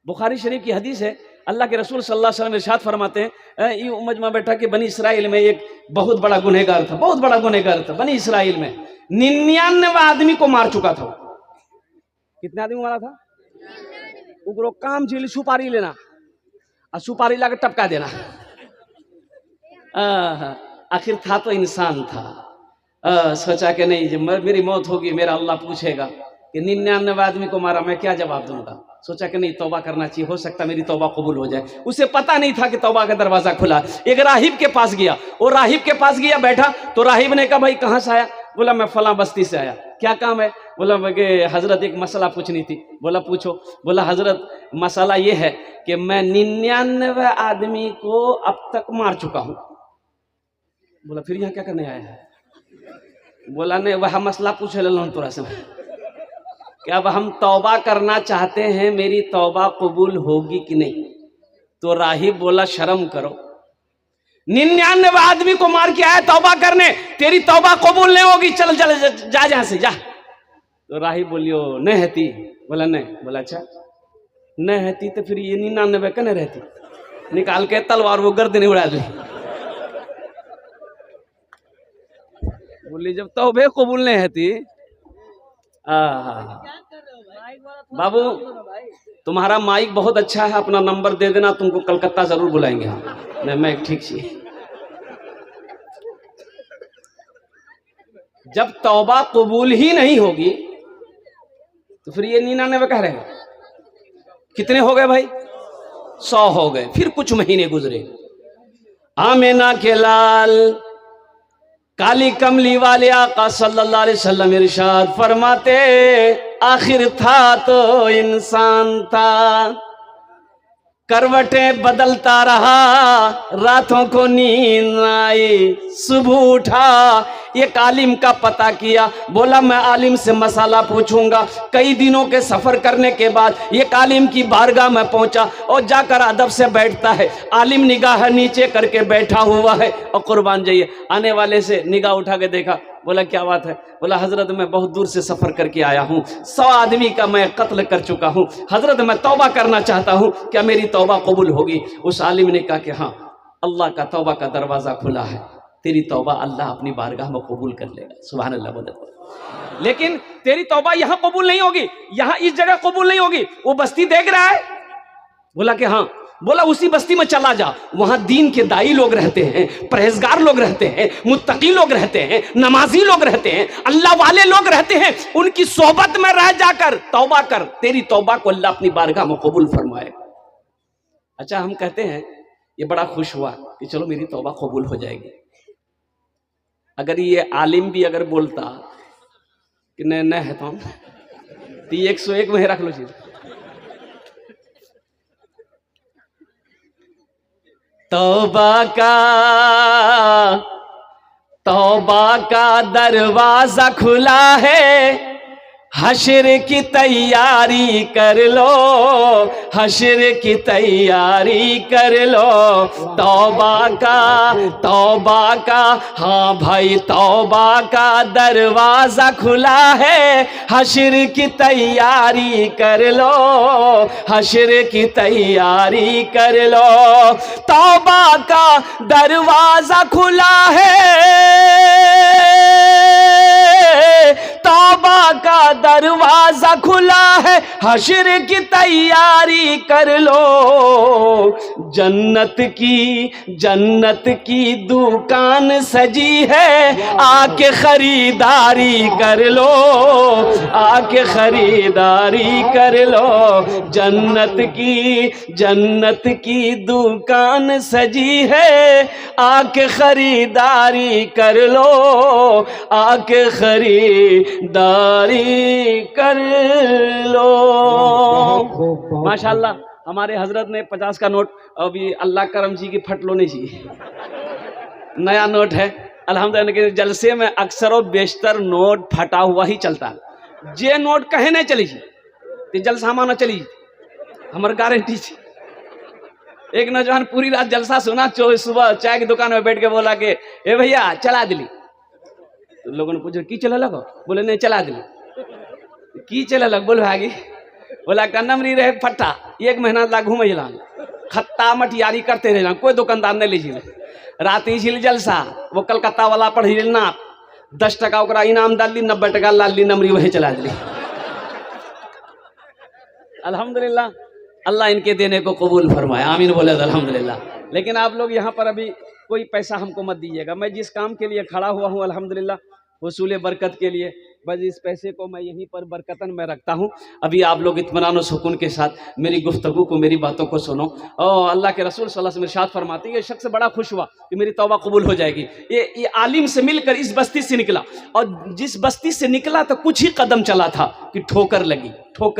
बुखारी शरीफ की हदीस है, अल्लाह के रसूल सल्लल्लाहु अलैहि वसल्लम इरशाद फरमाते हैं, ये उम्मत में बैठा कि बनी इसराइल में एक बहुत बड़ा गुनहगार था, बहुत बड़ा गुनहगार था। बनी इसराइल में 99 आदमी को मार चुका था। कितने आदमी मारा था? उगरो काम झील सुपारी लेना और सुपारी लाकर टपका देना। आखिर था तो इंसान था। सोचा कि नहीं, जब मेरी मौत होगी मेरा अल्लाह पूछेगा कि 99 आदमी को मारा, मैं क्या जवाब दूंगा। सोचा कि नहीं, तौबा करना चाहिए, हो सकता मेरी तौबा कबूल हो जाए। उसे पता नहीं था कि तौबा का दरवाजा खुला। एक राहिब के पास गया, वो राहिब के पास गया, बैठा तो राहिब ने कहा, भाई कहाँ से आया? बोला मैं फला बस्ती से आया। क्या काम है? बोला कि हजरत एक मसला पूछनी थी। बोला पूछो। बोला हजरत मसला ये है कि मैं 99 आदमी को अब तक मार चुका हूं। बोला फिर यहाँ क्या करने आया है? बोला नहीं, वह मसला पूछ लो थोड़ा सा कि अब हम तौबा करना चाहते हैं, मेरी तौबा कबूल होगी कि नहीं। तो राहिब बोला शर्म करो, 99 आदमी को मार के आया तौबा करने, तेरी तौबा कबूल नहीं होगी, चल चल जा जहां से जा। तो राहिब बोलियो नहीं रहती। बोला नहीं। बोला अच्छा नहीं रहती तो फिर ये 99 कने रहती? निकाल के तलवार वो गर्दन उड़ा दी। बोली जब तौबे कबूल नहीं रहती। बाबू तुम्हारा माइक बहुत अच्छा है, अपना नंबर दे देना, तुमको कलकत्ता जरूर बुलाएंगे हम। मैं ठीक सी। जब तौबा कबूल ही नहीं होगी तो फिर ये 99 कह रहे हैं। कितने हो गए भाई? 100 हो गए। फिर कुछ महीने गुजरे, आमिना के लाल काली कमली वाले आका सल्लल्लाहु अलैहि वसल्लम इरशाद फरमाते, आखिर था तो इंसान था, करवटें बदलता रहा, रातों को नींद आई, सुबह उठा, एक आलिम का पता किया। बोला मैं आलिम से मसाला पूछूंगा। कई दिनों के सफर करने के बाद एक आलिम की बारगाह में पहुंचा और जाकर अदब से बैठता है। आलिम निगाह नीचे करके बैठा हुआ है और कुर्बान जाइए आने वाले से निगाह उठा के देखा। बोला क्या बात है? बोला हजरत मैं बहुत दूर से सफर करके आया हूँ, 100 आदमी का मैं कत्ल कर चुका हूँ। हजरत मैं तौबा करना चाहता हूँ, क्या मेरी तौबा कबूल होगी? उस आलिम ने कहा कि हाँ, अल्लाह का तौबा का दरवाजा खुला है, तेरी तौबा अल्लाह अपनी बारगाह में कबूल कर लेगा। सुभान अल्लाह बोले। लेकिन तेरी तौबा यहाँ कबूल नहीं होगी, यहाँ इस जगह कबूल नहीं होगी। वो बस्ती देख रहा है? बोला कि हाँ। बोला उसी बस्ती में चला जा, वहां दीन के दाई लोग रहते हैं, परहेजगार लोग रहते हैं, मुत्तकी लोग रहते हैं, नमाजी लोग रहते हैं, अल्लाह वाले लोग रहते हैं। उनकी सोहबत में रह जाकर तौबा कर, तेरी तौबा को अल्लाह अपनी बारगाह में कबूल फरमाए। अच्छा हम कहते हैं ये बड़ा खुश हुआ कि चलो मेरी तौबा कबूल हो जाएगी। अगर ये आलिम भी अगर बोलता कि न है तो 101 में रख लो चीज। तौबा का दरवाजा खुला है, हश्र की तैयारी कर लो, हश्र की तैयारी कर लो। तौबा का हाँ भाई, तौबा का दरवाजा खुला है, हश्र की तैयारी कर लो, हश्र की तैयारी कर लो। तौबा का दरवाजा खुला है, तौबा का दरवाजा खुला है, हश्र की तैयारी कर लो। जन्नत की दुकान सजी है, आके खरीदारी कर लो, आके खरीदारी कर लो। जन्नत की दुकान सजी है, आके खरीदारी कर लो, आके खरीदारी कर लो। माशाल्लाह हमारे हजरत ने 50 का नोट, अभी अल्लाह करम जी की फट लो नहीं चाहिए, नया नोट है अल्हम्दुलिल्लाह। जलसे में अक्सर और बेशतर नोट फटा हुआ ही चलता है। जे नोट कहे नहीं चली तो जलसा माना चली, हमार गारंटी। एक नौजवान पूरी रात जलसा सुना, सुबह चाय की दुकान में बैठ के बोला कि ए भैया चला दिली। तो लोगों ने पूछा की चला लगो? बोले नहीं चला दिली। की चला लग? बोल भागी बोला का नमरी रहे फट्टा 1 महीना ला घूम खत्ता मटियारी करते रहे, कोई दुकानदार नहीं लीजिए। रात ही झिल जलसा, वो कलकत्ता वाला पढ़ी ना 10 टका ओकरा इनाम डाल ली, 90 टका लाल ली, नमरी वही चला दी। अल्हम्दुलिल्लाह, अल्लाह इनके देने को कबूल फरमाए, आमीन बोले अल्हम्दुलिल्लाह। लेकिन आप लोग यहाँ पर अभी कोई पैसा हमको मत दीजिएगा, मैं जिस काम के लिए खड़ा हुआ हूँ अल्हम्दुलिल्लाह हुसूल बरकत के लिए, बस इस पैसे को मैं यहीं पर बरकतन में रखता हूँ। अभी आप लोग इत्मीनान और सुकून के साथ मेरी गुफ्तगू को, मेरी बातों को सुनो। और अल्लाह के रसूल सल्लल्लाहु अलैहि वसल्लम इरशाद फरमाते हैं, ये शख्स बड़ा खुश हुआ कि मेरी तौबा कबूल हो जाएगी। ये आलिम से मिलकर इस बस्ती से निकला, और जिस बस्ती से निकला तो कुछ ही कदम चला था कि ठोकर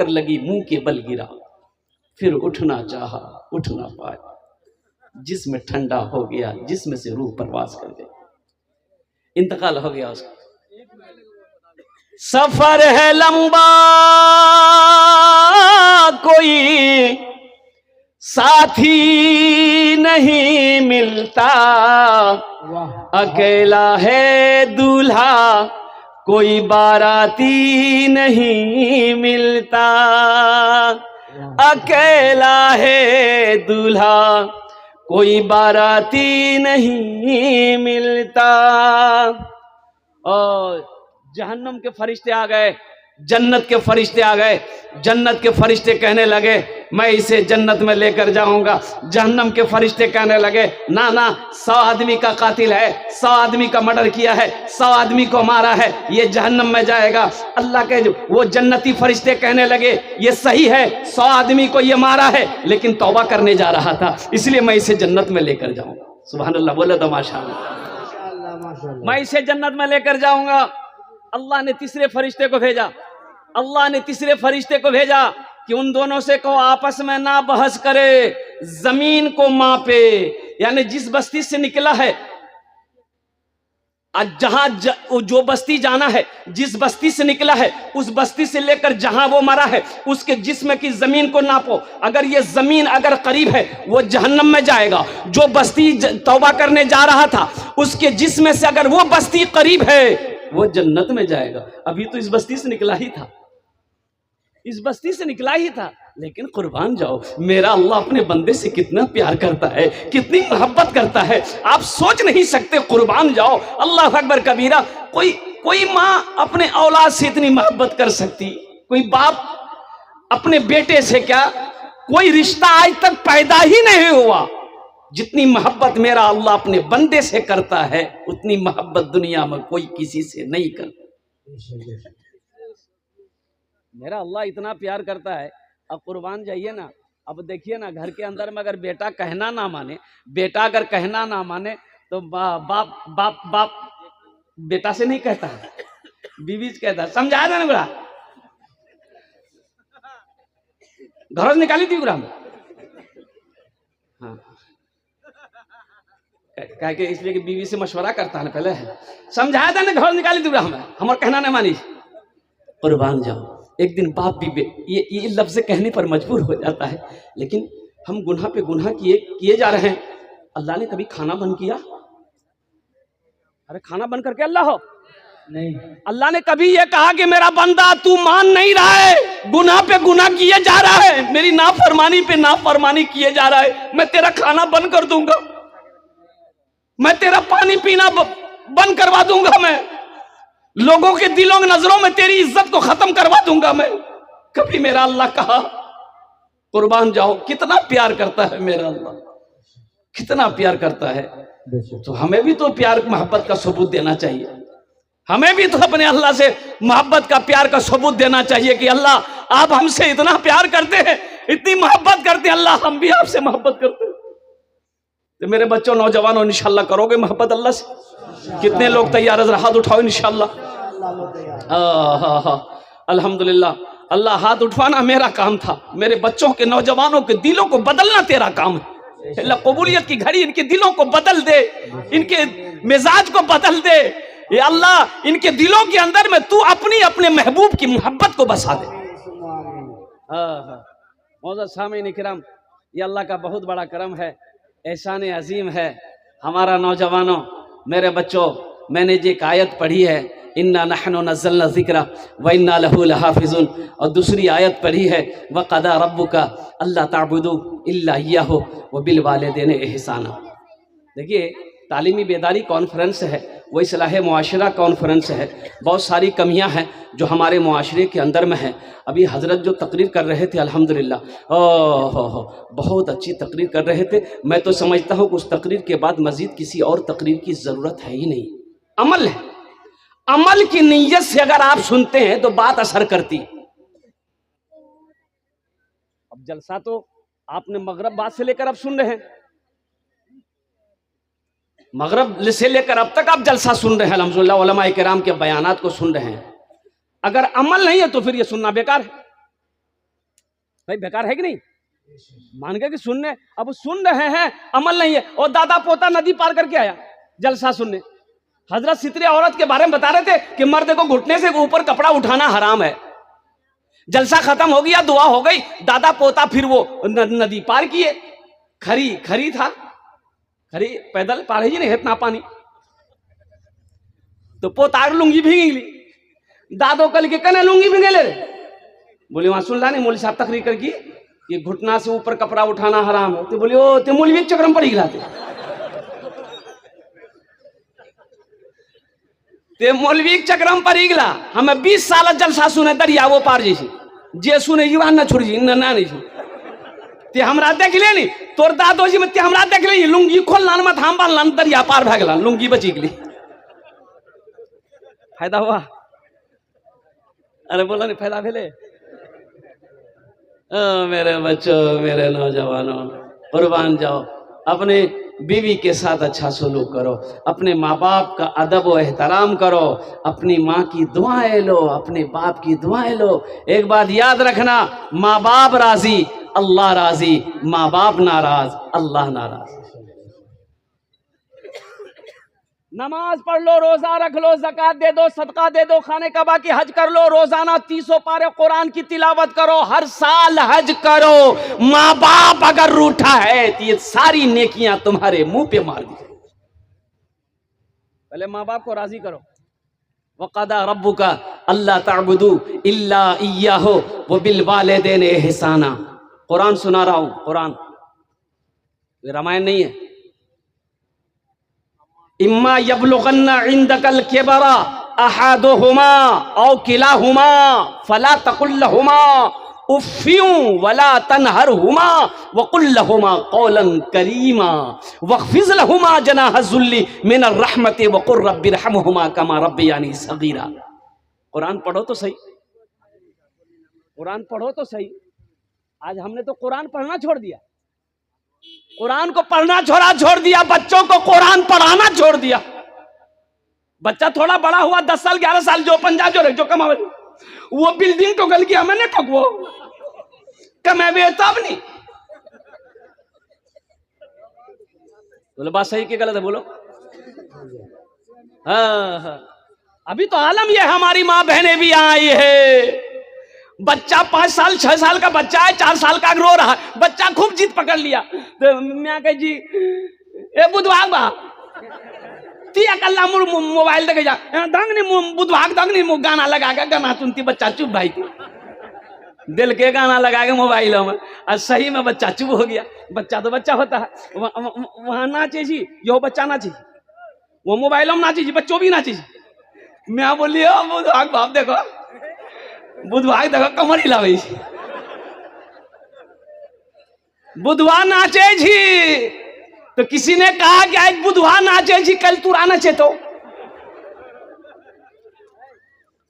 लगी, मुंह के बल गिरा, फिर उठना चाहा, उठ ना पाया, जिसमें ठंडा हो गया, जिसमें से रूह परवास कर गई, इंतकाल हो गया उसका। सफर है लंबा, कोई साथी नहीं मिलता, अकेला है दूल्हा, कोई बाराती नहीं मिलता, अकेला है दूल्हा, कोई बाराती नहीं मिलता। और जहन्नम के फरिश्ते आ गए, जन्नत के फरिश्ते आ गए। जन्नत के फरिश्ते कहने लगे मैं इसे जन्नत में लेकर जाऊंगा। जहन्नम के फरिश्ते कहने लगे ना ना, 100 आदमी का कातिल है, 100 आदमी का मर्डर किया है, 100 आदमी को मारा है, ये जहन्नम में जाएगा। अल्लाह के वो जन्नती फरिश्ते कहने लगे ये सही है, 100 आदमी को ये मारा है, लेकिन तौबा करने जा रहा था, इसलिए मैं इसे जन्नत में लेकर जाऊंगा। सुभान अल्लाह, बोले तो माशाअल्लाह, मैं इसे जन्नत में लेकर जाऊंगा। अल्लाह ने तीसरे फरिश्ते को भेजा, अल्लाह ने तीसरे फरिश्ते को भेजा कि उन दोनों से कहो आपस में ना बहस करे, जमीन को मापे। यानी जिस बस्ती से निकला है, आज जहां जो बस्ती जाना है, जिस बस्ती से निकला है उस बस्ती से लेकर जहां वो मरा है उसके जिस्म की जमीन को नापो। अगर ये जमीन अगर करीब है वो जहन्नम में जाएगा। जो बस्ती तौबा करने जा रहा था उसके जिस्म से अगर वो बस्ती करीब है वो जन्नत में जाएगा। अभी तो इस बस्ती से निकला ही था, इस बस्ती से निकला ही था, लेकिन कुर्बान जाओ, मेरा अल्लाह अपने बंदे से कितना प्यार करता है, कितनी मोहब्बत करता है, आप सोच नहीं सकते। कुर्बान जाओ, अल्लाह अकबर कबीरा। कोई माँ अपने औलाद से इतनी मोहब्बत कर सकती, कोई बाप अपने बेटे से, क्या कोई रिश्ता आज तक पैदा ही नहीं हुआ। जितनी मोहब्बत मेरा अल्लाह अपने बंदे से करता है उतनी मोहब्बत दुनिया में कोई किसी से नहीं करता। मेरा अल्लाह इतना प्यार करता है। अब कुर्बान जाइए ना, अब देखिए ना, घर के अंदर में अगर बेटा कहना ना माने, बेटा अगर कहना ना माने तो बाप बाप बाप बेटा से नहीं कहता है, बीवी से कहता है। समझाया था ना बुरा, घर से निकाली थी बुरा। हाँ, कह के इसलिए कि बीवी से मशवरा करता है ना, पहले समझाया था ना, घर निकाली थी बुरा, हमारा कहना नहीं मानी। कुर्बान जाओ, एक दिन बाप भी ये लफ्ज़ कहने पर मजबूर हो जाता है, लेकिन हम गुनाह पे गुनाह किए जा रहे हैं। अल्लाह ने कभी खाना बंद किया? अरे खाना बंद करके अल्लाह हो नहीं। अल्लाह ने कभी ये कहा कि मेरा बंदा तू मान नहीं रहा है, गुनाह पे गुनाह किए जा रहा है, मेरी नाफरमानी पे नाफरमानी किए जा रहा है, मैं तेरा खाना बंद कर दूंगा, मैं तेरा पानी पीना बंद करवा दूंगा, मैं लोगों के दिलों की नजरों में तेरी इज्जत को खत्म करवा दूंगा मैं? कभी मेरा अल्लाह कहा? कुर्बान जाओ, कितना प्यार करता है मेरा अल्लाह, कितना प्यार करता है। तो हमें भी तो प्यार मोहब्बत का सबूत देना चाहिए, हमें भी तो अपने अल्लाह से मोहब्बत का प्यार का सबूत देना चाहिए कि अल्लाह आप हमसे इतना प्यार करते हैं, इतनी मोहब्बत करते हैं, अल्लाह हम भी आपसे मोहब्बत करते हैं। तो मेरे बच्चों, नौजवानों, इंशाल्लाह करोगे मोहब्बत अल्लाह से? कितने लोग तैयार है? हाथ उठाओ इंशाल्लाह। अल्हम्दुलिल्लाह, अल्लाह हाथ उठवाना मेरा काम था, मेरे बच्चों के, नौजवानों के दिलों को बदलना तेरा काम है। अल्लाह कबूलियत की घड़ी इनके दिलों को बदल दे, इनके मिजाज को बदल दे। ये अल्लाह इनके दिलों के अंदर में तू अपने महबूब की मोहब्बत को बसा दे। मौजूद सामीन इकराम, ये अल्लाह का बहुत बड़ा करम है, एहसान अजीम है। हमारा नौजवानों, मेरे बच्चों, मैंने जो एक आयत पढ़ी है इन्ना नहनु नज़्ज़लना ज़िक्रा व इन्ना लहू लहाफ़िज़ून। और दूसरी आयत पढ़ी है व क़दा रब्बुका अल्ला ताबुदू इल्ला इय्याहु व बिल वालिदैनि इहसाना। देखिए, तालीमी बेदारी कॉन्फ्रेंस है, वो इस्लाह मुआशरा कॉन्फ्रेंस है। बहुत सारी कमियां हैं जो हमारे मुआशरे के अंदर में हैं। अभी हज़रत जो तकरीर कर रहे थे अल्हम्दुलिल्लाह, हो बहुत अच्छी तकरीर कर रहे थे। मैं तो समझता हूँ कि उस तकरीर के बाद मज़ीद किसी और तकरीर की ज़रूरत है ही नहीं। अमल है, अमल की नीयत से अगर आप सुनते हैं तो बात असर करती। अब जलसा तो आपने मगरब बाद से लेकर अब सुन रहे हैं, मगरब से लेकर अब तक आप जलसा सुन रहे हैं, अल्हम्दुलिल्लाह उलमाए किराम के बयानात को सुन रहे हैं। अगर अमल नहीं है तो फिर ये सुनना बेकार है। भाई बेकार है कि नहीं? मान के कि सुनने, अब सुन रहे हैं, अमल नहीं है। और दादा पोता नदी पार करके आया जलसा सुनने। हजरत सितरी औरत के बारे में बता रहे थे कि मर्द को घुटने से ऊपर कपड़ा उठाना हराम है। जलसा खत्म हो गया, दुआ हो गई, दादा पोता फिर वो नदी पार किए। खरी था, खरी पैदल पार ही नहीं है इतना पानी। तो पोतार लुंगी भींगी, दादो कल के कने लुंगी भींगे ले। बोले वहां सुन ला नहीं, मौलवी साहब तकरीर कर की ये घुटना से ऊपर कपड़ा उठाना हराम है। तो बोले ओ ते मौलवी चक्रम पड़ी गिलाते, ते मौलवी चक्रम पड़ी गिला। हमें 20 साल जलसा सुने दरिया वो पार जैसी जे सुने जीवान न छोड़ जी ना नहीं ते हमरा देख ले नहीं, तोर दादो जी में ते हमरा देख ले, लुंगी खोल लान मत हम बाल लान दरिया पार भाग लान, लुंगी बची गली। फायदा हुआ? अरे बोला नहीं फायदा भेले? मेरे बच्चों, मेरे नौजवानों, कुर्बान जाओ, अपने बीवी के साथ अच्छा सलूक करो, अपने माँ बाप का अदब व एहतराम करो, अपनी माँ की दुआएं लो, अपने बाप की दुआएं लो। एक बात याद रखना, माँ बाप राजी अल्लाह राजी, माँ बाप नाराज अल्लाह नाराज। नमाज पढ़ लो, रोजा रख लो, ज़कात दे दो, सदका दे दो, खाने कबा की हज कर लो, रोजाना 300 पारे कुरान की तिलावत करो, हर साल हज करो। माँ बाप अगर रूठा है तो ये सारी नेकियां तुम्हारे मुंह पे मार दी। पहले माँ बाप को राजी करो। वक़दा रब्बुका अल्ला ताबुदू इल्ला इय्याहु व बिल वालिदैनि इहसाना। कुरान सुना रहा हूं, कुरान, ये रामायण नहीं है। इम्मा यबलुगन्ना इंदकल किबरा अहादुहुमा औ किलाहुमा फला तकुल लहुमा उफ़्फियु वला तनहरहुमा वकुल लहुमा कौलन करीमा वख़्फ़िज़ लहुमा जनाह ज़ुल्ली मिनर रहमति वक़ुल रब्बिरहमहुमा कमा रब्बियानी सग़ीरा। कुरान पढ़ो तो सही, कुरान पढ़ो तो सही। आज हमने तो कुरान पढ़ना छोड़ दिया, कुरान को पढ़ना छोड़ दिया, बच्चों को कुरान पढ़ाना छोड़ दिया। बच्चा थोड़ा बड़ा हुआ, 10 साल 11 साल, जो पंजाब जो कमावे वो बिल्डिंग तो गल गया, मैंने ठोकवो कमावे तब नहीं। बोलो बात सही कि गलत है? बोलो। हाँ, अभी तो आलम ये हमारी माँ बहनें भी आई है। बच्चा 5 साल 6 साल का बच्चा है, 4 साल का रो रहा है, बच्चा खूब जिद पकड़ लिया तो मैं कह जी ए बुधवार बा तिया कल्ला मुर मोबाइल देखे जा दंग ने बुधवार दंग ने गाना लगा के गाना सुनती, बच्चा चुप भाई दिल के गाना लगा के मोबाइलों में। और सही में बच्चा चुप हो गया। बच्चा तो बच्चा होता है, वहां नाचे जी, यो बच्चा नाचे, वो मोबाइलों में नाचे जी, बच्चों भी नाचे जी। मैं बोली बुधवार बाप देखो, बुधवार देखो कमर हिलावे, बुधवार नाचे जी। तो किसी ने कहा कि आज बुधवार नाचे जी, कल तू नाचे। तो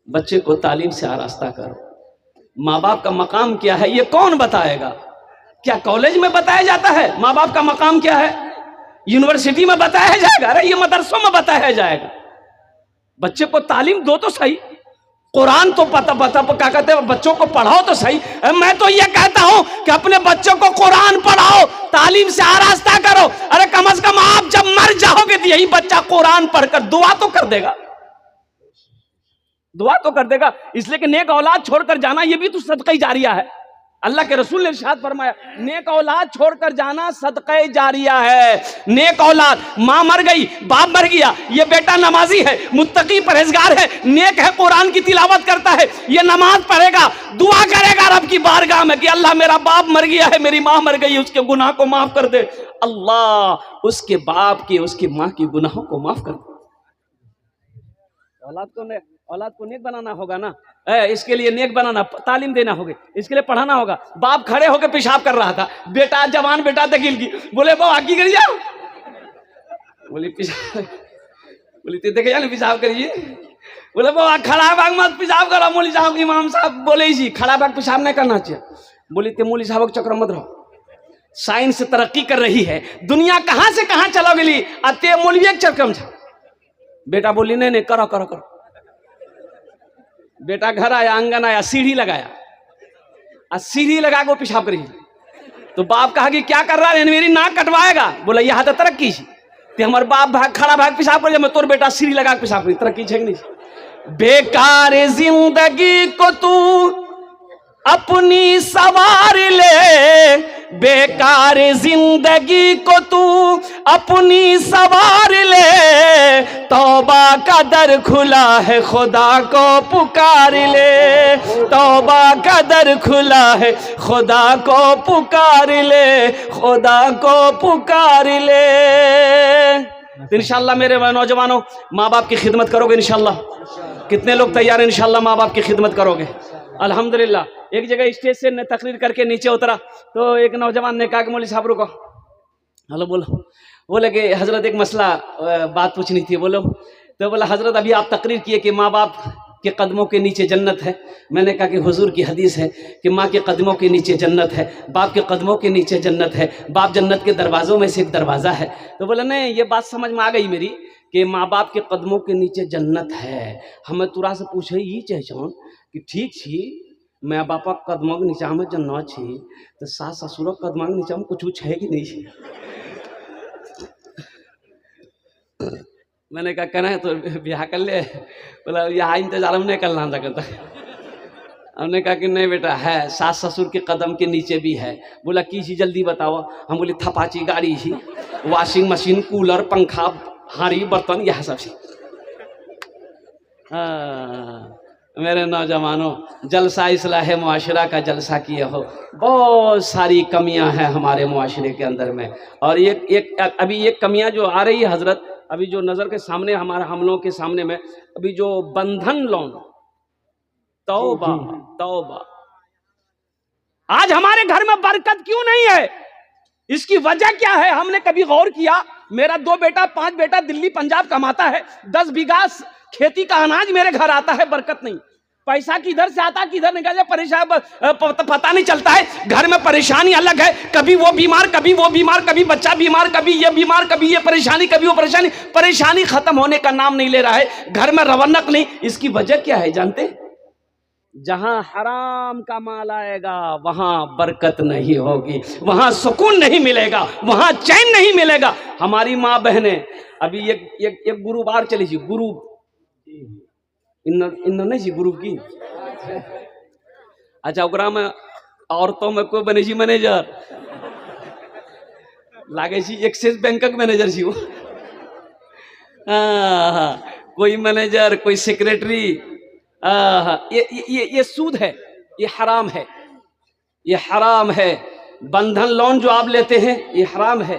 बच्चे को तालीम से आरास्ता करो। माँ बाप का मकाम क्या है ये कौन बताएगा? क्या कॉलेज में बताया जाता है माँ बाप का मकाम क्या है? यूनिवर्सिटी में बताया जाएगा? अरे ये मदरसों में बताया जाएगा। बच्चे को तालीम दो तो सही, कुरान तो पता क्या कहते हैं, बच्चों को पढ़ाओ तो सही। मैं तो ये कहता हूं कि अपने बच्चों को कुरान पढ़ाओ, तालीम से आरास्ता करो। अरे कम से कम आप जब मर जाओगे तो यही बच्चा कुरान पढ़कर दुआ तो कर देगा, दुआ तो कर देगा। इसलिए कि नेक औलाद छोड़कर जाना ये भी तो सदका ही जारिया है। अल्लाह के रसूल ने इरशाद फरमाया, नेक औलाद छोड़कर जाना सदक़े जारिया है। नेक औलाद, माँ मर गई, बाप मर गया, ये बेटा नमाजी है, मुत्तकी परहेजगार है, नेक है, कुरान की तिलावत करता है, ये नमाज पढ़ेगा, दुआ करेगा रब की बारगाह में कि अल्लाह मेरा बाप मर गया है, मेरी माँ मर गई, उसके गुनाह को माफ कर दे। अल्लाह उसके बाप के, उसकी माँ के गुनाहों को माफ कर दे। औलाद को नेक बनाना होगा ना, इसके लिए नेक बनाना, तालीम देना होगी, इसके लिए पढ़ाना होगा। बाप खड़े होकर पेशाब कर रहा था, बेटा जवान बेटा दकील की बोले वो आगे करिए, बोली पेशाब, बोली देखे जाने पेशाब करिए, बोले वो खड़ा भाग मत पेशाब करो। मौली साहब इमाम साहब बोले जी खड़ा भाग पेशाब नहीं करना चाहिए। बोली ते मौली साहब के चक्कर मत रहो, साइंस तरक्की कर रही है, दुनिया कहां से कहां चला गई, अते मौलवी एक चक्कर में। बेटा बोली नहीं नहीं करो करो करो। बेटा घर आया, आंगन आया, सीढ़ी लगाया, और सीढ़ी लगा के पेशाब करी। तो बाप कहा कि क्या कर रहा है, मेरी नाक कटवाएगा। बोला यह तो तरक्की थी, हमारे बाप भाग खड़ा भाग पेशाब कर, मैं तोर बेटा सीढ़ी लगा के पेशाब करी, तरक्की है नहीं। बेकार जिंदगी को तू अपनी सवार ले, बेकार जिंदगी को तू अपनी सवार ले, तौबा का दर खुला है खुदा को पुकार ले, तौबा का दर खुला है खुदा को पुकार ले, खुदा को पुकार ले। तो इंशाल्लाह मेरे नौजवानों, माँ बाप की खिदमत करोगे इंशाल्लाह? कितने लोग तैयार हैं इंशाल्लाह माँ बाप की खिदमत करोगे? अल्हम्दुलिल्लाह। एक जगह स्टेज से तकरीर करके नीचे उतरा तो एक नौजवान ने कहा कि मौलवी साहब रुको, हेलो बोलो। बोले कि हजरत एक मसला बात पूछनी थी, बोलो। तो बोला हजरत अभी आप तकरीर किए कि माँ बाप के कदमों के नीचे जन्नत है। मैंने कहा कि हुजूर की हदीस है कि माँ के कदमों के नीचे जन्नत है, बाप के कदमों के नीचे जन्नत है, बाप जन्नत के दरवाज़ों में से एक दरवाज़ा है। तो बोला नहीं, ये बात समझ में आ गई मेरी कि माँ बाप के कदमों के नीचे जन्नत है। हमें तुरा से पूछे ये चाहूँ कि ठीक छी माँ बापा कदमों के नीचा में जन्नत छी, तो सास ससुर कदमों के नीचा में कुछ है कि नहीं? मैंने कहा कहना है तो ब्याह कर ले। बोला यहाँ इंतजार में नहीं करना सकता। हमने कहा कि नहीं बेटा है, सास ससुर के कदम के नीचे भी है। बोला की चीज जल्दी बताओ। हम बोले थपाची गाड़ी ही, वॉशिंग मशीन, कूलर, पंखा, हारी बर्तन, यह सब चीज। मेरे नौजवानों, जलसा इस्लाह मुआशरा का जलसा किए हो। बहुत सारी कमियां हैं हमारे मुआशरे के अंदर में, और अभी एक कमियां जो आ रही है हजरत, अभी जो नज़र के सामने हमारा हम लोगों के सामने में अभी जो बंधन लोन, तौबा तौबा। आज हमारे घर में बरकत क्यों नहीं है? इसकी वजह क्या है? हमने कभी गौर किया? मेरा 2 बेटा 5 बेटा दिल्ली पंजाब कमाता है, 10 बीघा खेती का अनाज मेरे घर आता है, बरकत नहीं। पैसा किधर से आता किधर निकल जाए परेशान पता नहीं चलता है। घर में परेशानी अलग है, कभी वो बीमार, कभी वो बीमार, कभी बच्चा बीमार, कभी ये बीमार, कभी ये परेशानी, कभी वो परेशानी। परेशानी खत्म होने का नाम नहीं ले रहा है, घर में रौनक नहीं। इसकी वजह क्या है जानते? जहां हराम का माल आएगा वहां बरकत नहीं होगी, वहां सुकून नहीं मिलेगा, वहां चैन नहीं मिलेगा। हमारी माँ बहनें अभी एक गुरुवार चली थी, गुरु नहीं जी गुरु की। अच्छा ओकरा में औरतों में कोई बने जी मैनेजर लागे जी, एक्सिस बैंक का मैनेजर जी वो। कोई मैनेजर, कोई सेक्रेटरी। ये सूद है, ये हराम है, ये हराम है। बंधन लोन जो आप लेते हैं ये हराम है।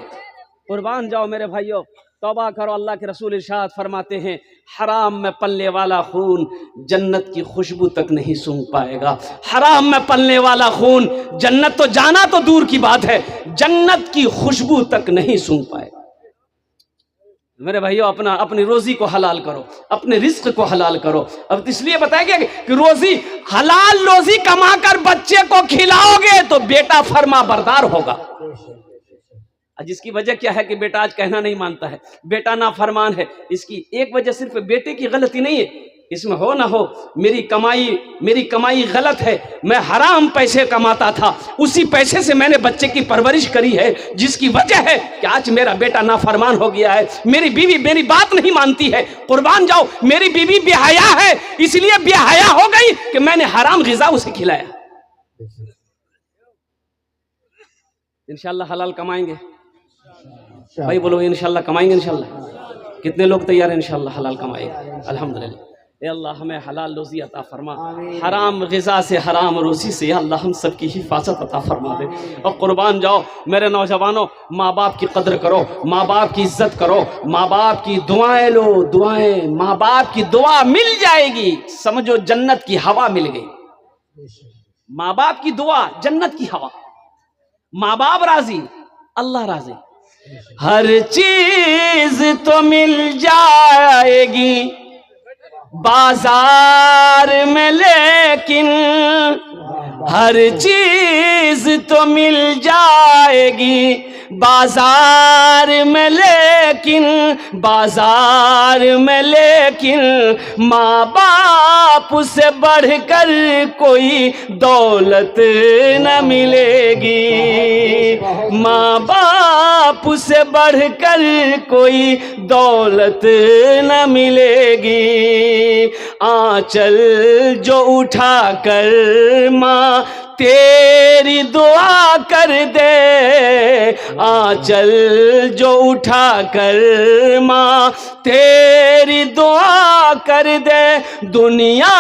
कुर्बान जाओ मेरे भाइयों, तौबा करो। अल्लाह के रसूल इरशाद फरमाते हैं, हराम में पलने वाला खून जन्नत की खुशबू तक नहीं सूंघ पाएगा। हराम में पलने वाला खून जन्नत तो जाना तो दूर की बात है, जन्नत की खुशबू तक नहीं सूंघ पाएगा। मेरे भाइयों, अपनी रोजी को हलाल करो, अपने रिस्क को हलाल करो। अब इसलिए बताया गया कि रोजी हलाल रोजी कमाकर बच्चे को खिलाओगे तो बेटा फर्मा बरदार होगा। जिसकी वजह क्या है कि बेटा आज कहना नहीं मानता है, बेटा नाफरमान है। इसकी एक वजह सिर्फ बेटे की गलती नहीं है, इसमें हो ना हो मेरी कमाई गलत है। मैं हराम पैसे कमाता था, उसी पैसे से मैंने बच्चे की परवरिश करी है, जिसकी वजह है कि आज मेरा बेटा नाफरमान हो गया है। मेरी बीवी मेरी बात नहीं मानती है। कुर्बान जाओ, मेरी बीवी बेहया है, इसलिए बेहया हो गई कि मैंने हराम ग़िज़ा उसे खिलाया। इंशाल्लाह हलाल कमाएंगे भाई, बोलो इंशाल्लाह कमाएंगे। इंशाल्लाह कितने लोग तैयार हैं इंशाल्लाह हलाल कमाएंगे? अल्हम्दुलिल्लाह। ए अल्लाह हमें हलाल रोज़ी अता फरमा, हराम ग़िज़ा से हराम रोज़ी से या अल्लाह हम सब की हिफाजत अता फरमा दे। और कुर्बान जाओ मेरे नौजवानों, माँ बाप की कदर करो, माँ बाप की इज्जत करो, माँ बाप की दुआएं लो, दुआएं, माँ बाप की दुआ मिल जाएगी, समझो जन्नत की हवा मिल गई। माँ बाप की दुआ जन्नत की हवा, माँ बाप राजी अल्लाह राजी। हर चीज तो मिल जाएगी बाजार में, लेकिन हर चीज तो मिल जाएगी बाजार में, लेकिन बाजार में, लेकिन माँ बाप से बढ़कर कोई दौलत न मिलेगी, माँ बाप से बढ़कर कोई दौलत न मिलेगी। आंचल जो उठा कर माँ तेरी दुआ कर दे, आंचल जो उठा कर माँ तेरी दुआ कर दे, दुनिया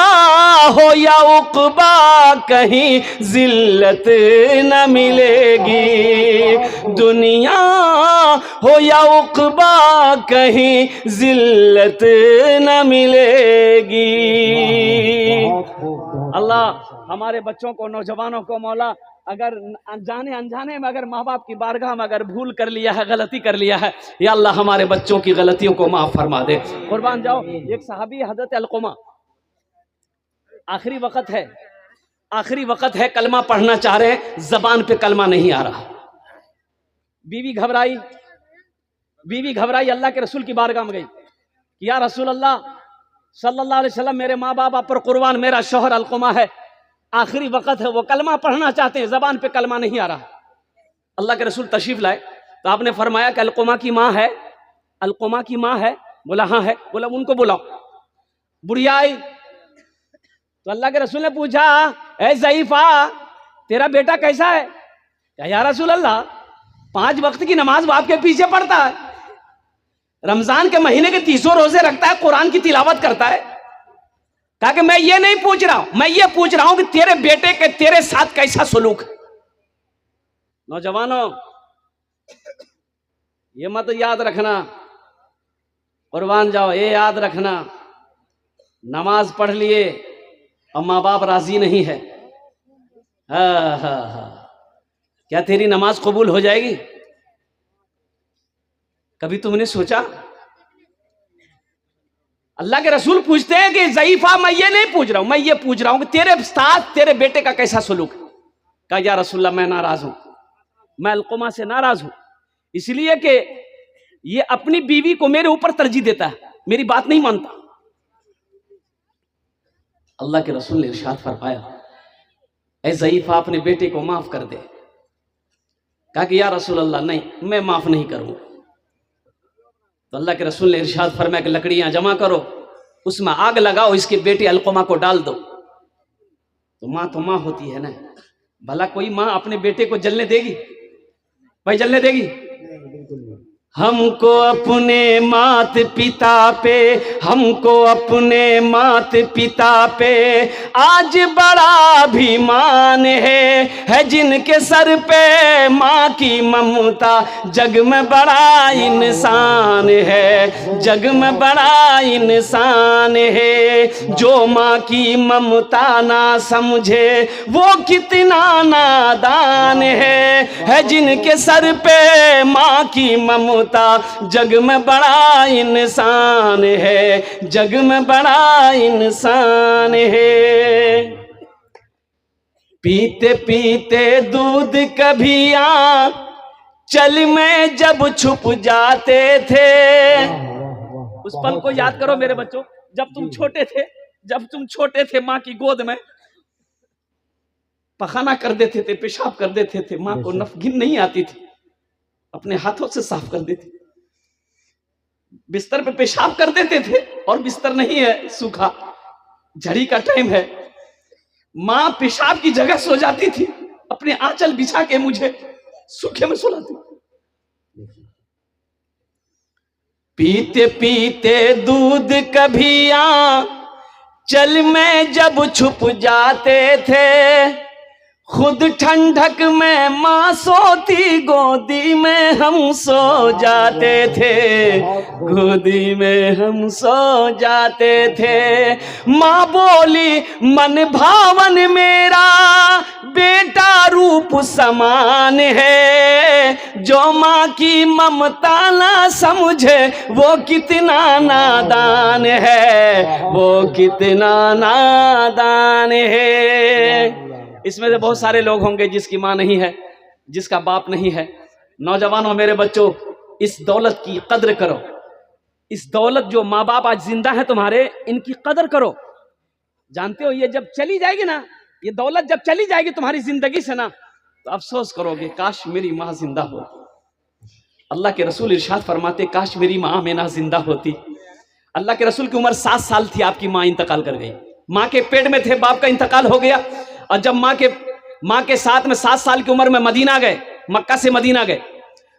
हो या उक़बा कहीं जिल्लत न मिलेगी, दुनिया हो या उक़बा कहीं जिल्लत न मिलेगी। अल्लाह हमारे बच्चों को, नौजवानों को मौला, अगर अनजाने अनजाने में अगर माँ बाप की बारगाह में अगर भूल कर लिया है, गलती कर लिया है, या अल्लाह हमारे बच्चों की गलतियों को माफ फरमा दे। कुर्बान जाओ, एक सहाबी हज़रत अलक़मा, आखिरी वक़्त है, आखिरी वक़्त है, कलमा पढ़ना चाह रहे हैं, ज़बान पे कलमा नहीं आ रहा। बीवी घबराई, बीवी घबराई, अल्लाह के रसूल की बारगाह में गई, या रसूल अल्लाह सल्लल्लाहु अलैहि वसल्लम, मेरे माँ बाप आप पर कुर्बान, मेरा शौहर अलक़मा है, आखिरी वक़्त है, वो कलमा पढ़ना चाहते हैं, ज़बान पे कलमा नहीं आ रहा। अल्लाह के रसूल तशरीफ़ लाए तो आपने फरमाया कि अलक़मा की माँ है, अलक़मा की माँ है? बोला हाँ है। बोला उनको बुलाओ। बुढ़िया आई तो अल्लाह के रसूल ने पूछा, ए ज़ईफ़ा तेरा बेटा कैसा है? क्या या रसूल अल्लाह 5 वक्त की नमाज वो आपके पीछे पढ़ता है, रमजान के महीने के 30 रोजे रखता है, कुरान की तिलावत करता है। कहा कि मैं ये नहीं पूछ रहा हूं, मैं ये पूछ रहा हूं कि तेरे बेटे के तेरे साथ कैसा सलूक। नौजवानों ये मत याद रखना, कुर्बान जाओ, ये याद रखना, नमाज पढ़ लिए और माँ बाप राजी नहीं है, क्या तेरी नमाज कबूल हो जाएगी? कभी तुमने सोचा? अल्लाह के रसूल पूछते हैं कि ज़ईफ़ा मैं ये नहीं पूछ रहा हूं, मैं ये पूछ रहा हूं कि तेरे साथ तेरे बेटे का कैसा सलूक। कहा या रसूलल्लाह मैं नाराज हूं, मैं अलक़मा से नाराज हूं, इसलिए कि ये अपनी बीवी को मेरे ऊपर तरजीह देता है, मेरी बात नहीं मानता। अल्लाह के रसूल ने इरशाद फरमाया, ऐ ज़ईफ़ा अपने बेटे को माफ कर दे। कहा कि या रसूल अल्लाह नहीं, मैं माफ नहीं करूंगा। तो अल्लाह के रसूल ने इरशाद फरमाया कि लकड़ियां जमा करो, उसमें आग लगाओ, इसके बेटे अलक़मा को डाल दो। तो माँ होती है ना, भला कोई माँ अपने बेटे को जलने देगी? भाई जलने देगी? हमको अपने मात पिता पे, हमको अपने मात पिता पे आज बड़ा अभिमान है जिनके सर पे माँ की ममता, जग में बड़ा इंसान है, जग में बड़ा इंसान है। जो माँ की ममता ना समझे वो कितना नादान है जिनके सर पे माँ की ममता, जग में बड़ा इंसान है, जग में बड़ा इंसान है। पीते पीते दूध कभी आंचल में जब छुप जाते थे। उस पल को याद करो मेरे बच्चों, जब तुम छोटे थे, जब तुम छोटे थे माँ की गोद में पखाना कर देते थे, पेशाब कर देते थे, माँ को नफगिन नहीं आती थी, अपने हाथों से साफ कर देते, बिस्तर पे पेशाब कर देते थे, और बिस्तर नहीं है सूखा, झड़ी का टाइम है, माँ पेशाब की जगह सो जाती थी, अपने आंचल बिछा के मुझे सूखे में सुलाती। पीते पीते दूध कभी चल में जब छुप जाते थे, खुद ठंडक में माँ सोती, गोदी में हम सो जाते थे, गोदी में हम सो जाते थे। माँ बोली मन भावन मेरा बेटा रूप समान है, जो माँ की ममता ना समझे वो कितना नादान है, वो कितना नादान है। इसमें से बहुत सारे लोग होंगे जिसकी माँ नहीं है, जिसका बाप नहीं है। नौजवानों, मेरे बच्चों, इस दौलत की कद्र करो। इस दौलत जो माँ बाप आज जिंदा है तुम्हारे, इनकी कद्र करो। जानते हो ये जब चली जाएगी ना, ये दौलत जब चली जाएगी तुम्हारी जिंदगी से ना, तो अफसोस करोगे काश मेरी माँ जिंदा होती। अल्लाह के रसूल इरशाद फरमाते काश मेरी माँ आमिना जिंदा होती। अल्लाह के रसूल की उम्र 7 साल थी, आपकी माँ इंतकाल कर गई। माँ के पेट में थे, बाप का इंतकाल हो गया। और जब माँ के साथ में 7 साल की उम्र में मदीना गए, मक्का से मदीना गए,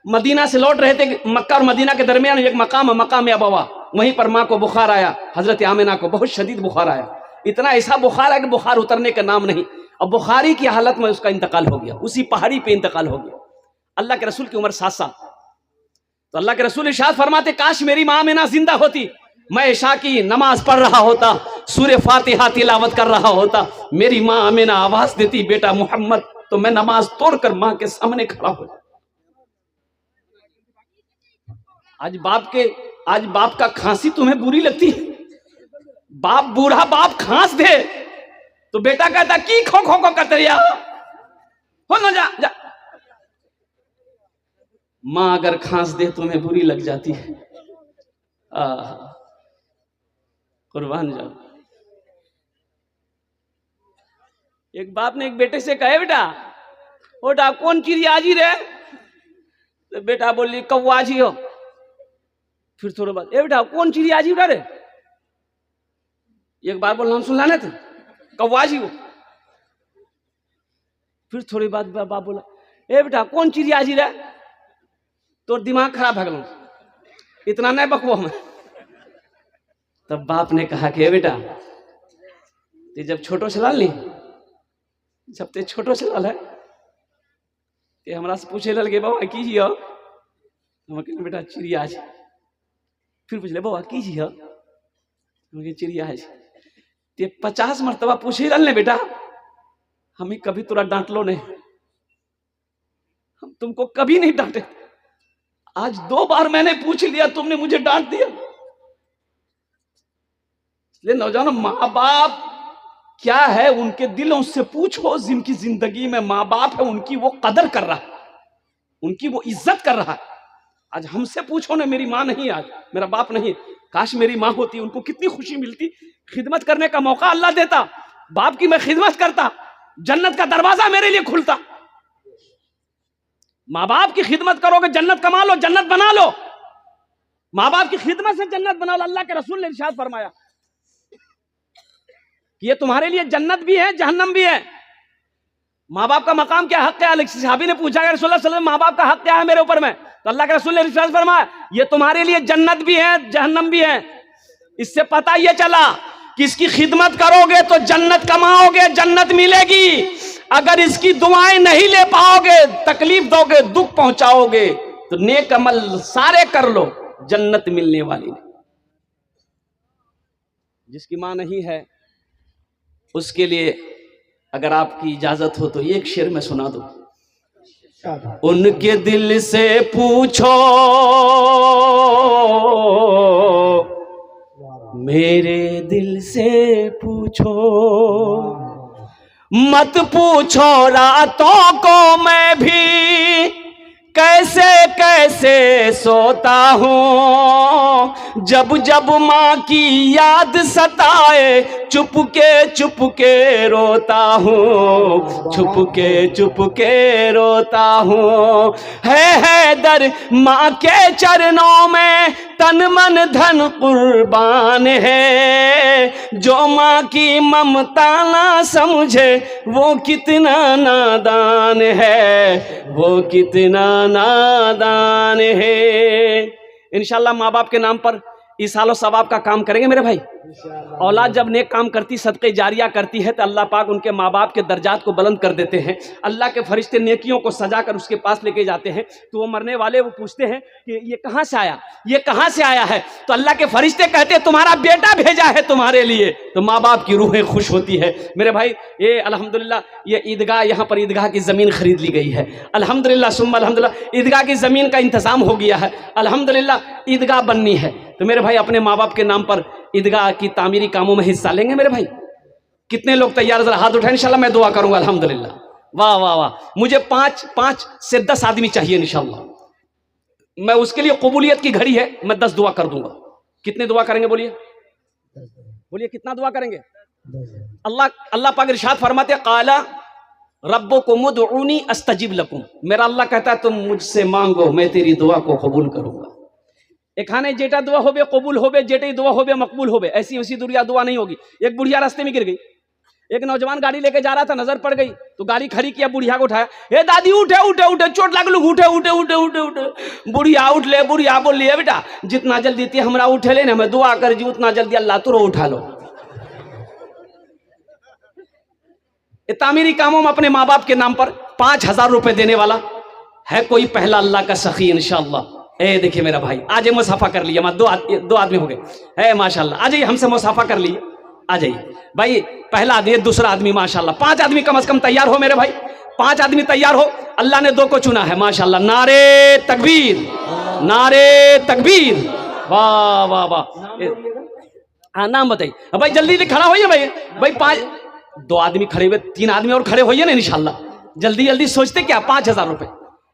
मदीना से लौट रहे थे, मक्का और मदीना के दरमियान एक मकाम है, मकाम अबवा, वहीं पर माँ को बुखार आया। हजरत आमिना को बहुत शदीद बुखार आया, इतना ऐसा बुखार है कि बुखार उतरने का नाम नहीं। अब बुखारी की हालत में उसका इंतकाल हो गया, उसी पहाड़ी पे इंतकाल हो गया। अल्लाह के रसूल की उम्र 7 साल। तो अल्लाह के रसूल इरशाद फरमाते काश मेरी माँ आमिना जिंदा होती, मैं इशा की नमाज पढ़ रहा होता, सूरह फातिहा तिलावत कर रहा होता, मेरी माँ आमिना आवाज देती बेटा मोहम्मद, तो मैं नमाज तोड़कर माँ के सामने खड़ा हो जाता। आज बाप का खांसी तुम्हें बुरी लगती है? बाप बूढ़ा बाप खांस दे तो बेटा कहता की खो खो खो करते रहिया हो ना, जा। माँ अगर खांस दे तुम्हें बुरी लग जाती है। कुर्बान जाओ। एक बाप ने एक बेटे से कहे बेटा कौन चिड़िया जी रे? तो बेटा बोली कौवा जी हो। फिर थोड़ा बाद बेटा कौन चिड़िया जी रे? एक बार बोल नाम सुन लाने थे, कौवा जी हो। फिर थोड़ी बात बाप बोला बेटा कौन चिड़िया जी रे? तो दिमाग खराब है, इतना नहीं बकवो हमें। तब बाप ने कहा कि बेटा ते जब छोटो चलाल ली, जब ते छोटो चलाल है ते हमरा से पूछे लगे बाबा की जी हो? हम कहले बेटा चिड़िया है। फिर पूछले बाबा की जी हो? हम कहे चिड़िया है। ते 50 मरतबा पूछे लल ने बेटा, हमें कभी तुरा डांट लो नहीं, हम तुमको कभी नहीं डांटे। आज 2 बार मैंने पूछ लिया, तुमने मुझे डांट दिया। इसलिए नौजवानों, माँ बाप क्या है उनके दिलों से पूछो, जिनकी जिंदगी में माँ बाप है उनकी वो कदर कर रहा है, उनकी वो इज्जत कर रहा है। आज हमसे पूछो ना, मेरी माँ नहीं, आज मेरा बाप नहीं, काश मेरी माँ होती, उनको कितनी खुशी मिलती, खिदमत करने का मौका अल्लाह देता, बाप की मैं खिदमत करता, जन्नत का दरवाजा मेरे लिए खुलता। माँ बाप की खिदमत करोगे जन्नत कमा लो, जन्नत बना लो। माँ बाप की खिदमत से जन्नत बना लो। अल्लाह के रसूल ने इरशाद फरमाया कि ये तुम्हारे लिए जन्नत भी है, जहन्नम भी है। माँ बाप का मकाम क्या, हक क्या है? सहाबी ने पूछा कि रसूलुल्लाह सल्लल्लाहु अलैहि वसल्लम माँ बाप का हक क्या है मेरे ऊपर में? तो अल्लाह के रसूल ने इरशाद फरमाया ये तुम्हारे लिए जन्नत भी है, जहन्नम भी है। इससे पता ये चला कि इसकी खिदमत करोगे तो जन्नत कमाओगे, जन्नत मिलेगी। अगर इसकी दुआएं नहीं ले पाओगे, तकलीफ दोगे, दुख पहुंचाओगे, तो नेक अमल सारे कर लो, जन्नत मिलने वाली नहीं। जिसकी मां नहीं है उसके लिए अगर आपकी इजाजत हो तो एक शेर में सुना दो। उनके दिल से पूछो मेरे दिल से पूछो, मत पूछो रातों को मैं भी कैसे कैसे सोता हूँ, जब जब माँ की याद सताए चुपके रोता हूँ, चुपके रोता हूँ। है दर माँ के चरणों में तन मन धन कुर्बान है। जो माँ की ममता ना समझे वो कितना नादान है, वो कितना नादान है। इंशाल्लाह माँ बाप के नाम पर इसालो सवाब का काम करेंगे मेरे भाई। औलाद जब नेक काम करती, सदक़े जारिया करती है, तो अल्लाह पाक उनके माँ बाप के दर्जात को बुलंद कर देते हैं। अल्लाह के फरिश्ते नेकियों को सजा कर उसके पास लेके जाते हैं। तो वो मरने वाले वो पूछते हैं कि ये कहाँ से आया, ये कहाँ से आया है? तो अल्लाह के फरिश्ते कहते हैं तुम्हारा बेटा भेजा है तुम्हारे लिए। तो माँ बाप की रूहें खुश होती है मेरे भाई। ये अल्हम्दुलिल्लाह ये ईदगाह, यहाँ पर ईदगाह की ज़मीन खरीद ली गई है। अल्हम्दुलिल्लाह सुम्मा अल्हम्दुलिल्लाह ईदगाह की ज़मीन का इंतज़ाम हो गया है। अल्हम्दुलिल्लाह ईदगाह बननी है। तो मेरे भाई अपने माँ बाप के नाम पर ईदगाह की तामीरी कामों में हिस्सा लेंगे मेरे भाई? कितने लोग तैयार? जरा हाथ उठाएं, इंशाल्लाह मैं दुआ करूंगा। अल्हम्दुलिल्लाह, वाह वाह वाह। मुझे 5 से 10 आदमी चाहिए इंशाल्लाह। मैं उसके लिए कबूलियत की घड़ी है, मैं 10 दुआ कर दूंगा। कितने दुआ करेंगे बोलिए? बोलिए कितना दुआ करेंगे? अल्लाह पाक इरशाद फरमाते काला रब्बुकुम उदऊनी अस्तजिब लकुम। मेरा अल्लाह कहता है तुम मुझसे मांगो, मैं तेरी दुआ को कबूल करूंगा। एखाने जेटा दुआ होबे कबूल होबे, जेटे दुआ होबे मकबूल होबे। ऐसी वैसी दुआ नहीं होगी। एक बुढ़िया रास्ते में गिर गई, एक नौजवान गाड़ी लेके जा रहा था, नजर पड़ गई तो गाड़ी खड़ी किया, बुढ़िया को उठाया, हे दादी उठे उठे उठे, चोट लग लू, उठे उठे उठे उठे उठे। बुढ़िया उठ ले, बुढ़िया बोल लिया बेटा जितना जल्दी थी हमरा उठे ले ना, मैं दुआ कर जी उतना जल्दी अल्लाह तुरो उठा लो। तामीरी कामों में अपने माँ बाप के नाम पर 5000 रुपए देने वाला है कोई पहला अल्लाह का सखी इंशाअल्लाह। ए देखिए मेरा भाई, आज मुसाफा कर लिया, दो आदमी हो गए है माशाल्लाह। आ जाइए हमसे मुसाफा कर लिए, आ जाइए भाई। पहला आदमी, दूसरा आदमी माशाल्लाह। 5 आदमी कम से कम तैयार हो मेरे भाई, 5 आदमी तैयार हो। अल्लाह ने 2 को चुना है माशाल्लाह। नारे तकबीर, नारे तकबीर, वाह वाह वाह। हाँ नाम बताइए भाई, जल्दी खड़ा होइए भाई। 2 आदमी खड़े हुए, 3 आदमी और खड़े होइए ना इंशाल्लाह। जल्दी जल्दी सोचते क्या? 5000 रुपए।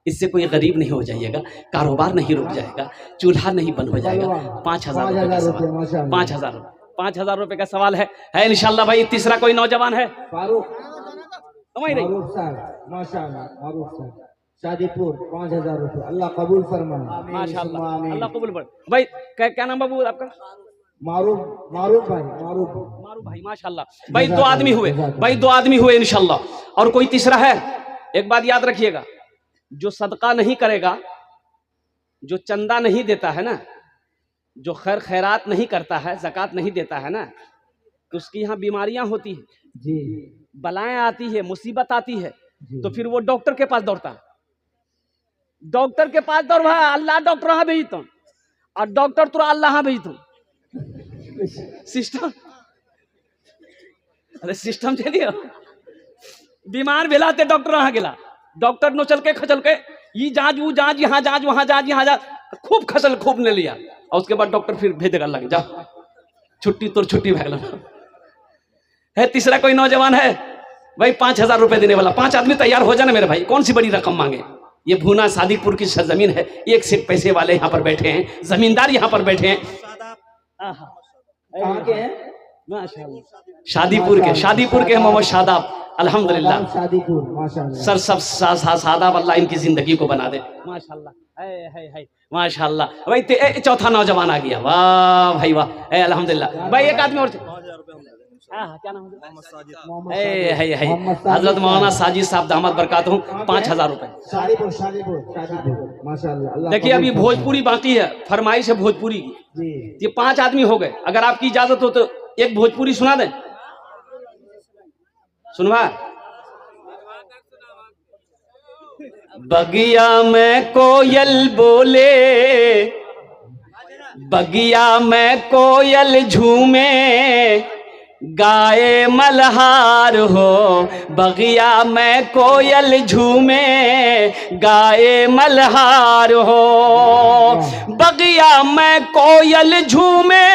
इससे कोई गरीब नहीं हो जाइएगा, कारोबार नहीं रुक जाएगा, चूल्हा नहीं बंद हो जाएगा। 5000 रुपए का सवाल, 5000 रुपए का सवाल है इंशाल्लाह भाई। तीसरा कोई नौजवान है? शादीपुर 5000 रुपए, अल्लाह कबूल फरमाए माशाल्लाह, अल्लाह कबूल फरमाए। भाई क्या नाम बाबू आपका? मारूफ भाई माशाल्लाह। भाई 2 आदमी हुए, भाई 2 आदमी हुए इंशाल्लाह। और कोई तीसरा है? एक बात याद रखिएगा, जो सदका नहीं करेगा, जो चंदा नहीं देता है ना, जो खैरात नहीं करता है, ज़कात नहीं देता है ना, तो उसकी यहाँ बीमारियां होती हैं जी, बलाएं आती है, मुसीबत आती है, तो फिर वो डॉक्टर के पास दौड़ता है। डॉक्टर के पास दौड़, अल्लाह डॉक्टर हाँ भेजता हूँ, और डॉक्टर तुरा अल्लाह हाँ भेजता हूँ। सिस्टम, अरे सिस्टम चलिए। बीमार भेलाते डॉक्टर हाँ गेला, डॉक्टर नो चल के खचल के ये जांच वो जांच, यहाँ जांच वहां जांच, यहाँ जांच, खूब खसल खूब ले लिया। और उसके बाद डॉक्टर फिर भेजेगा लगे जा छुट्टी, तो छुट्टी भैल है। तीसरा कोई नौजवान है भाई? 5000 रुपए देने वाला। 5 आदमी तैयार हो जाना मेरे भाई। कौन सी बड़ी रकम मांगे? ये भूना सादिकपुर की सरजमीन है, 1 से पैसे वाले यहाँ पर बैठे हैं, जमींदार यहाँ पर बैठे हैं। कहाँ के हैं? शादीपुर के मोहम्मद शादाब, अल्हम्दुलिल्लाह शादीपुर माशाल्लाह। सर सब सादाब, अल्लाह इनकी जिंदगी को बना दे माशाल्लाह। है माशाल्लाह भाई। चौथा नौजवान आ गया, वाह भाई वाह, अल्हम्दुलिल्लाह भाई। एक आदमी और, क्या नाम है? हजरत मौलाना साजिद साहब दामद बरकातहू, 5000 रुपए। देखिए अभी भोजपुरी बाकी है, फरमाइश है भोजपुरी की। ये 5 आदमी हो गए। अगर आपकी इजाजत हो तो एक भोजपुरी सुना दें, सुनवा। बगिया में कोयल बोले, बगिया में कोयल झूमे, गाए मल्हार हो। बगिया में कोयल झूमे, गाए मल्हार हो। बगिया में कोयल झूमे,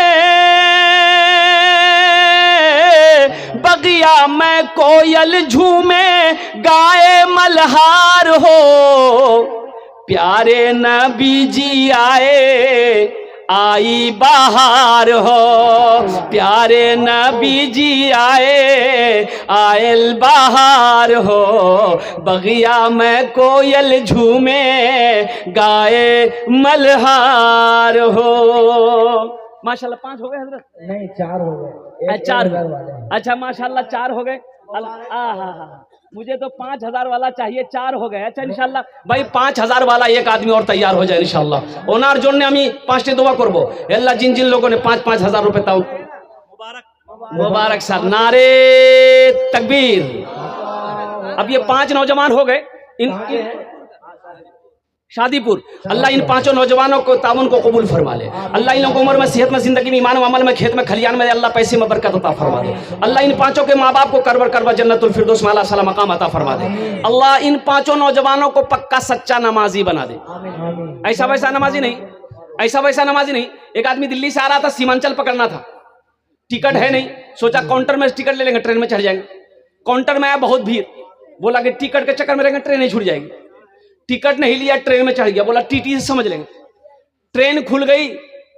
बगिया में कोयल झूमे, गाए मल्हार हो। प्यारे नबी जी आए, आई बाहर हो, प्यारे नबी जी आए आयल बाहर हो, बगिया में कोयल झूमे गाए मल्हार हो। माशाल्लाह 5 हो गए हजरत? नहीं 4 हो गए। एक 4 1000 वाले हैं। अच्छा माशाल्लाह 4 हो गए। मुझे तो 5000 वाला चाहिए, 4 हो गए। अच्छा इंशाल्लाह भाई 5000 वाला एक आदमी और तैयार हो जाए इंशाल्लाह। ओनार जोड़ने আমি 5টি দোয়া করব। আল্লাহ जिन जिन लोगों ने 5,000 रुपए ताऊ मुबारक साहब, नारे तकबीर। अब ये 5 नौजवान हो गए इन शादीपुर। अल्लाह इन 5 नौजवानों को ताउन को कबूल फरमा ले। अल्लाह इन लोगों को उम्र में, सेहत में, जिंदगी में, ईमान में, अमल में, खेत में, खलियान में अल्लाह पैसे में बरकत अता फरमा दे। अल्लाह इन 5 के माँ बाप को करवर करवर जन्नतुल फिरदौस में आला मकाम अता फरमा दे। अल्लाह इन 5 नौजवानों को पक्का सच्चा नमाजी बना दे। ऐसा वैसा नमाजी नहीं, ऐसा वैसा नमाजी नहीं। एक आदमी दिल्ली से आ रहा था, सीमांचल पकड़ना था, टिकट है नहीं, सोचा काउंटर में टिकट ले लेंगे, ट्रेन में चढ़ जाएंगे। काउंटर में आया बहुत भीड़, बोला कि टिकट के चक्कर में रहेंगे ट्रेन नहीं छूट जाएगी। टिकट नहीं लिया, ट्रेन में चढ़ गया, बोला टीटी से समझ लेंगे। ट्रेन खुल गई,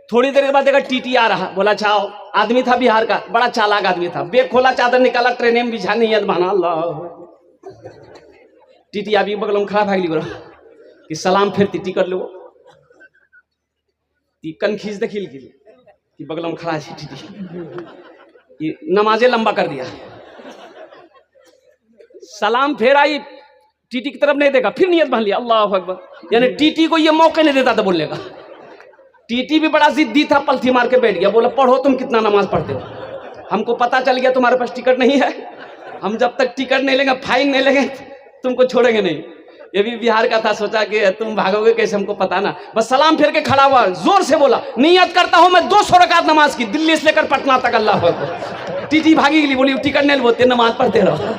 थोड़ी देर के बाद देखा टीटी आ रहा, बोला छाओ। आदमी था बिहार का, बड़ा चालाक आदमी था, बेग खोला, चादर निकाला, ट्रेन में बिछा नहीं है बना। अल्लाह टीटी अभी बगल में खड़ा भाग ली, बोला कि सलाम फिरती टिकट लो। कन खींच दे खिल कि बगल में खड़ा है टीटी, नमाजे लंबा कर दिया। सलाम फेर आई, टीटी की तरफ नहीं देखा, फिर नियत बांध लिया अल्लाह अकबर। यानी टीटी को ये मौके नहीं देता था बोलने का। टीटी भी बड़ा जिद्दी था, पलथी मार के बैठ गया, बोला पढ़ो तुम कितना नमाज पढ़ते हो, हमको पता चल गया तुम्हारे पास टिकट नहीं है, हम जब तक टिकट नहीं लेंगे, फाइन नहीं लेंगे, तुमको छोड़ेंगे नहीं। ये भी बिहार का था, सोचा कि तुम भागोगे कैसे, हमको पता ना। बस सलाम फिर के खड़ा हुआ, जोर से बोला नियत करता हूं मैं 200 रकात नमाज की, दिल्ली से लेकर पटना तक। अल्लाह अकबर। टीटी भागी गई, बोली टिकट नहीं बोलते, नमाज पढ़ते रहो।